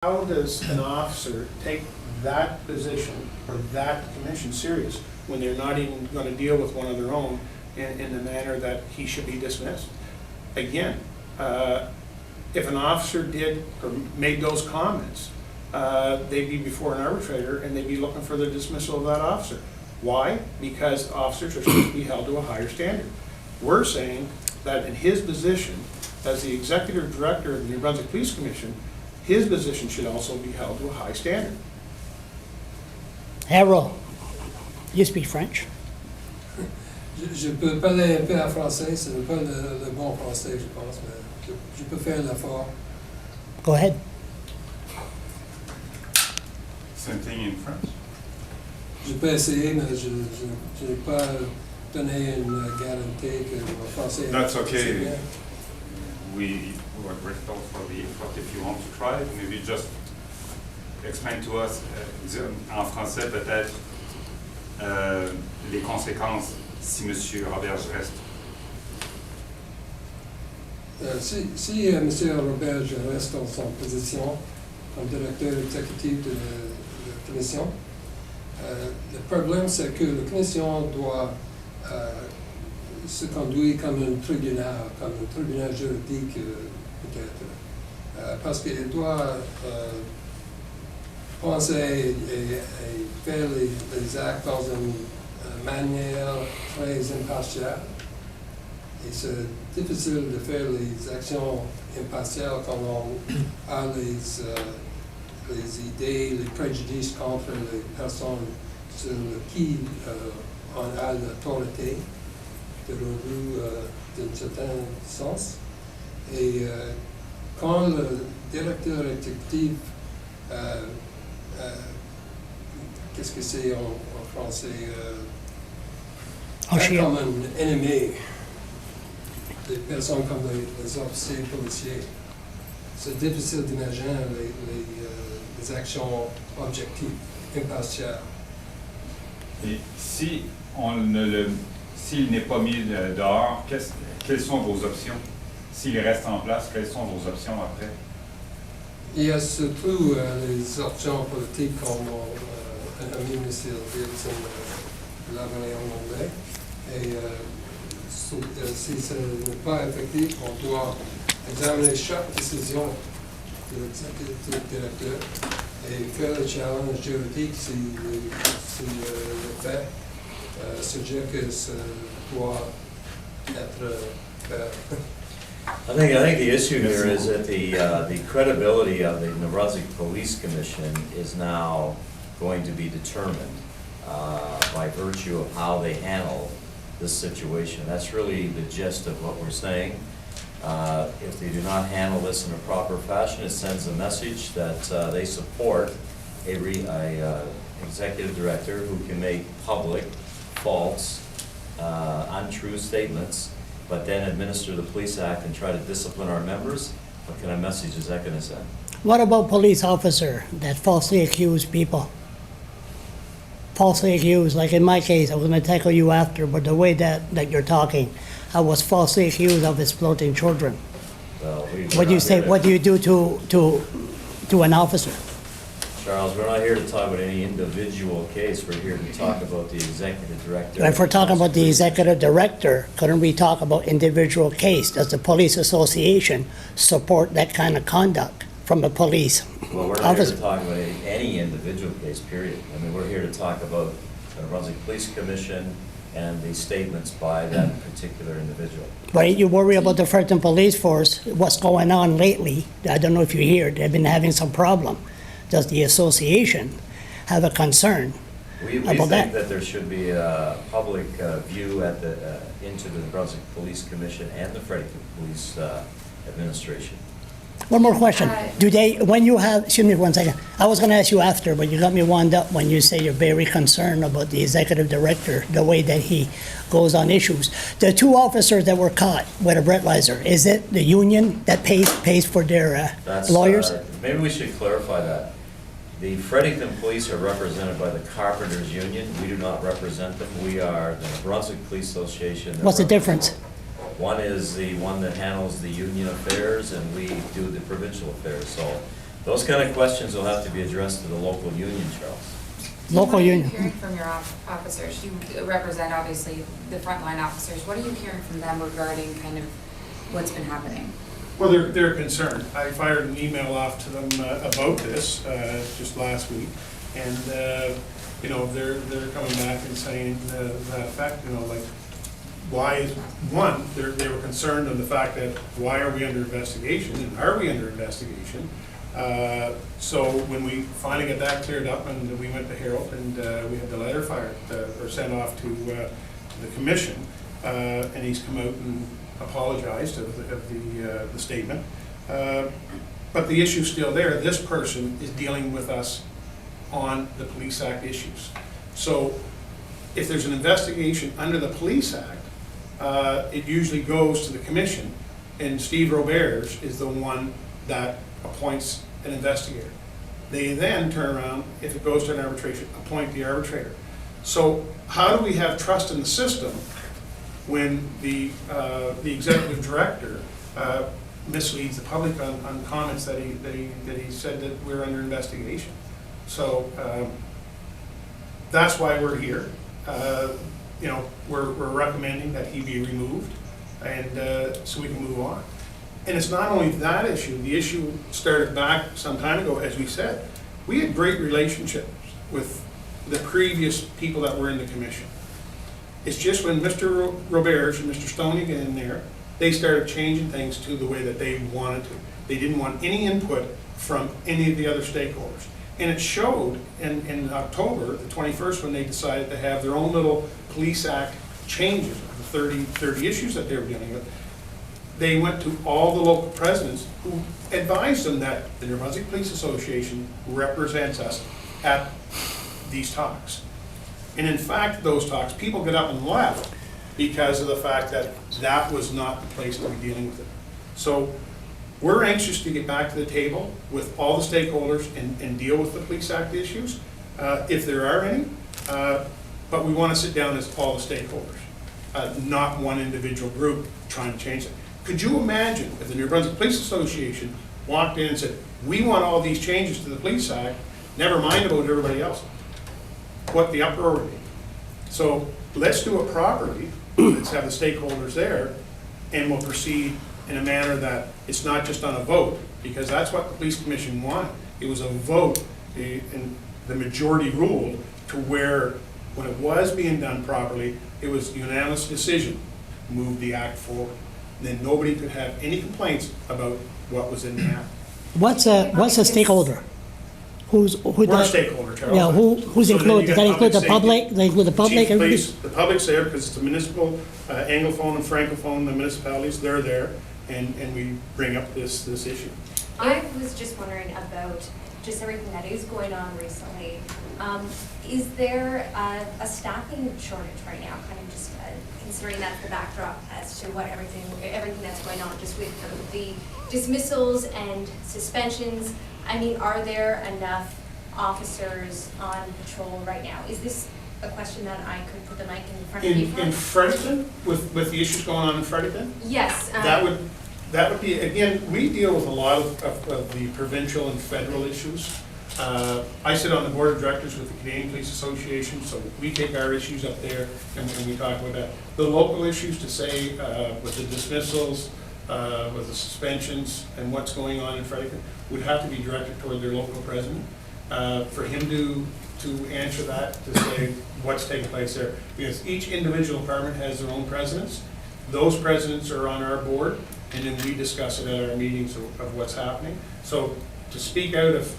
How does an officer take that position or that commission serious when they're not even going to deal with one of their own in the manner that he should be dismissed? Again, if an officer did or made those comments, they'd be before an arbitrator and they'd be looking for the dismissal of that officer. Why? Because officers are supposed to be held to a higher standard. We're saying that in his position as the executive director of the New Brunswick Police Commission, his position should also be held to a high standard. Harold, you speak French? Je peux parler un peu en français, ce n'est pas le bon français, je pense, mais je peux faire l'effort. Go ahead. Same thing in French. Je peux essayer, mais je n'ai pas donné une garantie que mon français est That's assez okay. bien. We were grateful for the effort. If you want to try, maybe just explain to us en français peut-être les conséquences si Monsieur Roberge reste. Si M. Roberge reste dans son position comme directeur exécutif de la commission, le problème c'est que la commission doit se conduire comme un tribunal juridique peut-être, parce qu'il doit penser et faire les actes dans une manière très impartiale. Et c'est difficile de faire les actions impartiales quand on a les idées, les préjudices contre les personnes sur qui on a l'autorité de revue d'un certain sens. Et quand le directeur exécutif, qu'est-ce que c'est en français, comme un ennemi, des personnes comme les officiers policiers, c'est difficile d'imaginer les actions objectives, impartiales. Et si s'il n'est pas mis dehors, quelles sont vos options? S'il reste en place, quelles sont vos options après? Il y a surtout les options politiques comme un ami, M. Wilson, l'avait en anglais. Et si ce n'est pas effectif, on doit examiner chaque décision de l'exécutif directeur et faire le challenge juridique si le fait suggère que ça doit être fait. I think the issue here is that the credibility of the New Brunswick Police Commission is now going to be determined by virtue of how they handle this situation. That's really the gist of what we're saying. If they do not handle this in a proper fashion, it sends a message that they support a executive director who can make public, false, untrue statements, but then administer the Police Act and try to discipline our members. What kind of message is that going to send? What about police officer that falsely accuse people? Falsely accused, like in my case, I was going to tackle you after, but the way that you're talking, I was falsely accused of exploiting children. Well, What do you say? What do you do to an officer? Charles, we're not here to talk about any individual case. We're here to talk about the executive director. If we're talking about the executive director, couldn't we talk about individual case? Does the police association support that kind of conduct from a police Well, we're not here officer? to talk about any individual case, period. I mean, we're here to talk about the Brunswick Police Commission and the statements by that particular individual. But you worry about the Fredericton Police Force, what's going on lately. I don't know if you hear, they've been having some problem. Does the association have a concern We about think that? that there should be a public view at into the Brunswick Police Commission and the Fredericton Police Administration. One more question. Do they, when you have, excuse me 1 second, I was going to ask you after, but you got me wound up when you say you're very concerned about the executive director, the way that he goes on issues. The two officers that were caught with a breathalyzer, is it the union that pays for their That's, lawyers? Maybe we should clarify that. The Fredericton Police are represented by the Carpenters Union. We do not represent them. We are the Brunswick Police Association. that What's the represents difference? them. One is the one that handles the union affairs, and we do the provincial affairs. So Those kind of questions will have to be addressed to the local union, Charles. Local What are you union. hearing from your officers? You represent, obviously, the frontline officers. What are you hearing from them regarding kind of what's been happening? Well, they're concerned. I fired an email off to them about this just last week, and they're coming back and saying that effect. Like, why is one? They were concerned on the fact that why are we under investigation, and are we under investigation? So when we finally got that cleared up, and we went to Harold, and we had the letter fired or sent off to the commission, and he's come out and apologized of the statement. But the issue's still there. This person is dealing with us on the Police Act issues. So if there's an investigation under the Police Act, it usually goes to the commission, and Steve Roberts is the one that appoints an investigator. They then turn around, if it goes to an arbitration, appoint the arbitrator. So how do we have trust in the system when the executive director misleads the public on comments that he said that we're under investigation? So that's why we're here. We're recommending that he be removed, and so we can move on. And it's not only that issue. The issue started back some time ago, as we said. We had great relationships with the previous people that were in the commission. It's just when Mr. Roberts and Mr. Stoney get in there, they started changing things to the way that they wanted to. They didn't want any input from any of the other stakeholders. And it showed in October, the 21st, when they decided to have their own little Police Act changes, the 30 issues that they were dealing with. They went to all the local presidents who advised them that the New Brunswick Police Association represents us at these talks. And in fact, those talks, people get up and left because of the fact that that was not the place to be dealing with it. So we're anxious to get back to the table with all the stakeholders and deal with the Police Act issues, if there are any. But we want to sit down as all the stakeholders, not one individual group trying to change it. Could you imagine if the New Brunswick Police Association walked in and said, we want all these changes to the Police Act, never mind about everybody else? What the uproar would be. So let's do it properly. Let's have the stakeholders there, and we'll proceed in a manner that it's not just on a vote, because that's what the Police Commission wanted. It was a vote, and the majority ruled to where, when it was being done properly, it was unanimous decision, move the act forward. Then nobody could have any complaints about what was in the act. What's a stakeholder? Who We're a does? stakeholder, Charles. Yeah, who's So then included? you Does got that include the public public? safety, They include the public? Chief of Everybody? police, the public's there because it's a municipal, Anglophone and Francophone, the municipalities, they're there, and we bring up this issue. I was just wondering about just everything that is going on recently. Is there a staffing shortage right now, kind of just considering that's the backdrop as to what everything that's going on, just with the dismissals and suspensions? I mean, are there enough officers on patrol right now? Is this a question that I could put the mic in front of you for? In Fredericton, with the issues going on in Fredericton? Yes. That would be, again, we deal with a lot of the provincial and federal issues. I sit on the board of directors with the Canadian Police Association, so we take our issues up there and we talk about that. The local issues, to say, with the dismissals, with the suspensions and what's going on in Fredericton, would have to be directed toward their local president. For him to answer that, to say what's taking place there. Because each individual department has their own presidents. Those presidents are on our board, and then we discuss it at our meetings of what's happening. So to speak out of,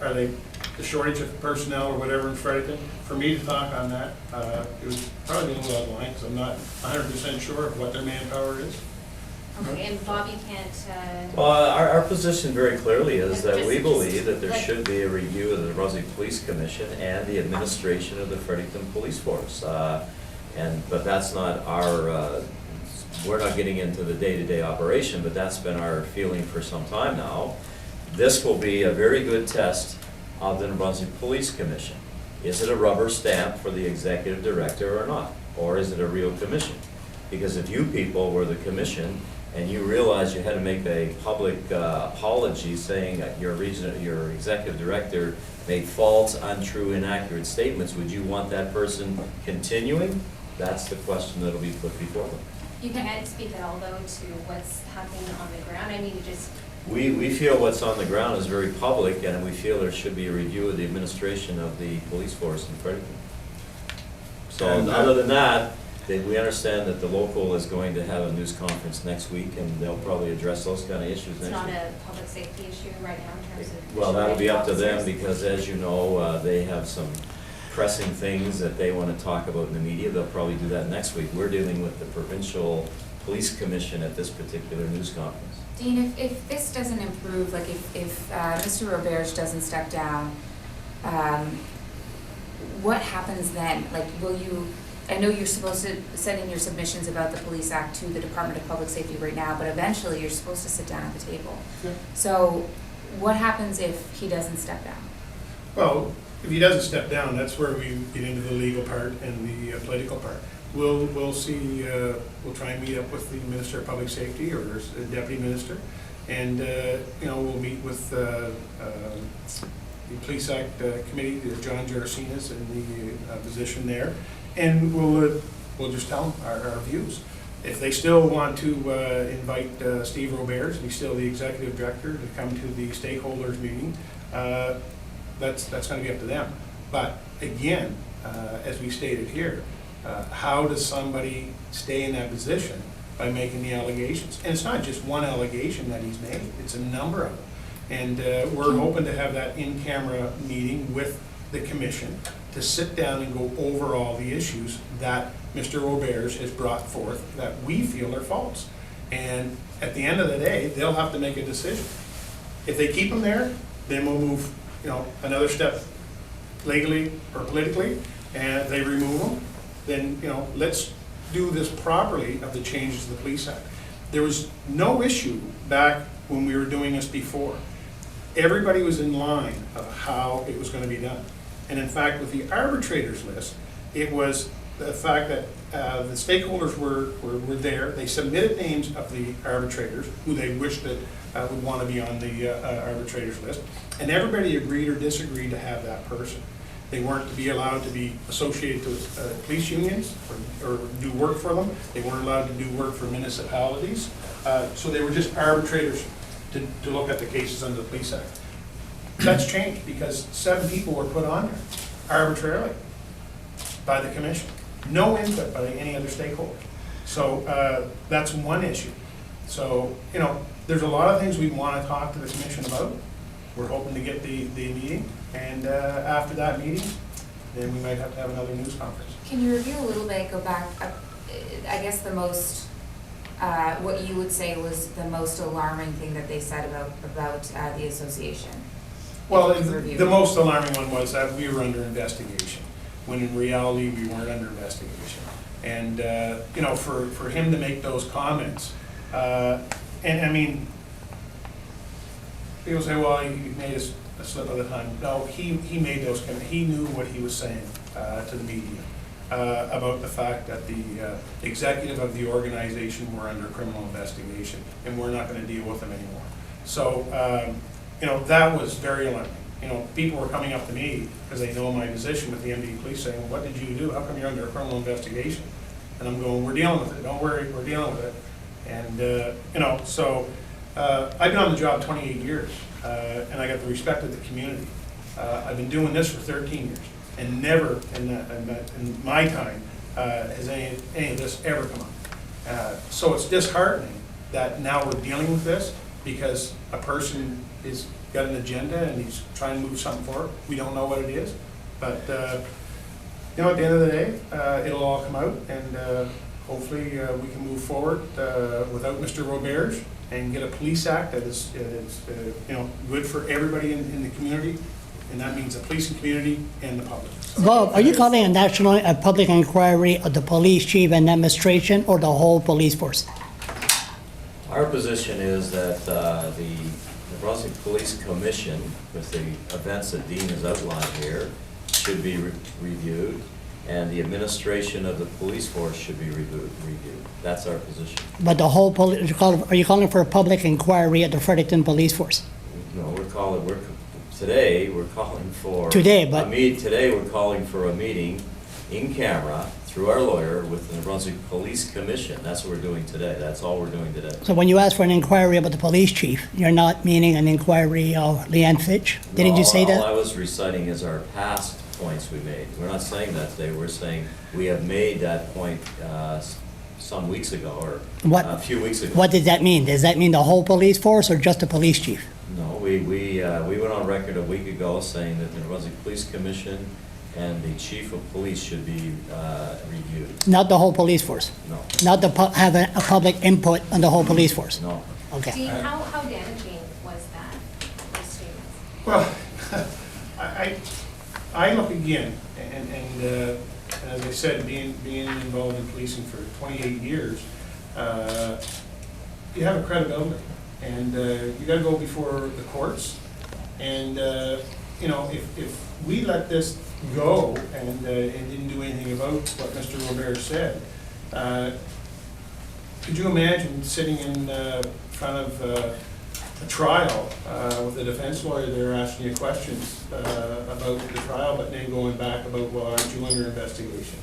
are they the shortage of personnel or whatever in Fredericton, for me to talk on that, it was probably a little out of line, because I'm not 100% sure of what their manpower is. Okay, and Bobby can't. Well, our position very clearly is that we Just- believe that there like- should be a review of the Brunswick Police Commission and the administration of the Fredericton Police Force. But that's not our, we're not getting into the day-to-day operation, but that's been our feeling for some time now. This will be a very good test of the New Brunswick Police Commission. Is it a rubber stamp for the executive director or not? Or is it a real commission? Because if you people were the commission and you realized you had to make a public apology saying that your executive director made false, untrue, inaccurate statements, would you want that person continuing? That's the question that'll be put before them. You can't speak at all, though, to what's happening on the ground. I mean, you just, We feel what's on the ground is very public, and we feel there should be a review of the administration of the police force in Fredericton. So And, other than that, we understand that the local is going to have a news conference next week, and they'll probably address those kind of issues it's next not week. a public safety issue right now in terms of. Well, that'll be up to them, officers. because as you know, they have some pressing things that they want to talk about in the media. They'll probably do that next week. We're dealing with the Provincial Police Commission at this particular news conference. Dean, if this doesn't improve, like if Mr. Roberge doesn't step down, what happens then? Like, will you, I know you're supposed to send in your submissions about the Police Act to the Department of Public Safety right now, but eventually you're supposed to sit down at the table. Yeah. So what happens if he doesn't step down? Well, if he doesn't step down, that's where we get into the legal part and the political part. We'll see, we'll try and meet up with the Minister of Public Safety or the Deputy Minister, and, we'll meet with the Police Act Committee, John Jaracina's in the position there, and we'll just tell them our views. If they still want to invite Steve Roberge, he's still the Executive Director, to come to the stakeholders meeting, that's going to be up to them. But again, as we stated here, how does somebody stay in that position by making the allegations? And it's not just one allegation that he's made, it's a number of them. And we're hoping to have that in-camera meeting with the commission to sit down and go over all the issues that Mr. Roberge has brought forth that we feel are false. And at the end of the day, they'll have to make a decision. If they keep him there, then we'll move, another step legally or politically, and if they remove him, then, let's do this properly of the changes to the Police Act. There was no issue back when we were doing this before. Everybody was in line of how it was going to be done. And in fact, with the arbitrators list, it was the fact that the stakeholders were there. They submitted names of the arbitrators who they wished that would want to be on the arbitrators list. And everybody agreed or disagreed to have that person. They weren't to be allowed to be associated with police unions or do work for them. They weren't allowed to do work for municipalities. So they were just arbitrators to look at the cases under the Police Act. That's changed because 7 people were put on there arbitrarily by the commission. No input by any other stakeholder. So that's one issue. So, there's a lot of things we want to talk to the commission about. We're hoping to get the meeting, and after that meeting, then we might have to have another news conference. Can you review a little bit, go back, I guess the most, what you would say was the most alarming thing that they said about the association? Well, If you could review. the most alarming one was that we were under investigation, when in reality, we weren't under investigation. And, for him to make those comments, and I mean, people say, well, he made a slip of the tongue. No, he made those comments. He knew what he was saying to the media about the fact that the executive of the organization were under criminal investigation, and we're not going to deal with them anymore. So, that was very alarming. People were coming up to me because they know my position with the MD Police saying, what did you do? How come you're under a criminal investigation? And I'm going, we're dealing with it. Don't worry, we're dealing with it. And, so I've been on the job 28 years, and I got the respect of the community. I've been doing this for 13 years, and never in my time has any of this ever come up. So it's disheartening that now we're dealing with this because a person is got an agenda and he's trying to move something forward. We don't know what it is, but at the end of the day, it'll all come out, and hopefully we can move forward without Mr. Roberge and get a police act that is good for everybody in the community, and that means the policing community and the public. Bob, are you calling a public inquiry of the police chief and administration or the whole police force? Our position is that the Brunswick Police Commission, with the events that Dean has outlined here, should be reviewed. and the administration of the police force should be reviewed. That's our position. But the whole, are you calling for a public inquiry at the Fredericton Police Force? No, today, we're calling for. Today, but- Today, we're calling for a meeting in camera through our lawyer with the New Brunswick Police Commission. That's what we're doing today. That's all we're doing today. So when you ask for an inquiry about the police chief, you're not meaning an inquiry of Leanne Fitch? Didn't you say All I that? was reciting is our past points we made. We're not saying that today. We're saying we have made that point some weeks ago, or What- a few weeks ago. What does that mean? Does that mean the whole police force or just the police chief? No, we went on record a week ago saying that the New Brunswick Police Commission and the chief of police should be reviewed. Not the whole police force? No, Not have a public input on the whole police force? no. Okay. Dean, how damaging was that, those statements? Well, I look again, and as I said, being involved in policing for 28 years, you have a credibility, and you gotta go before the courts, and, you know, if we let this go and didn't do anything about what Mr. Robert said, could you imagine sitting in front of a trial with a defense lawyer there asking you questions about the trial, but then going back about, well, aren't you under investigation?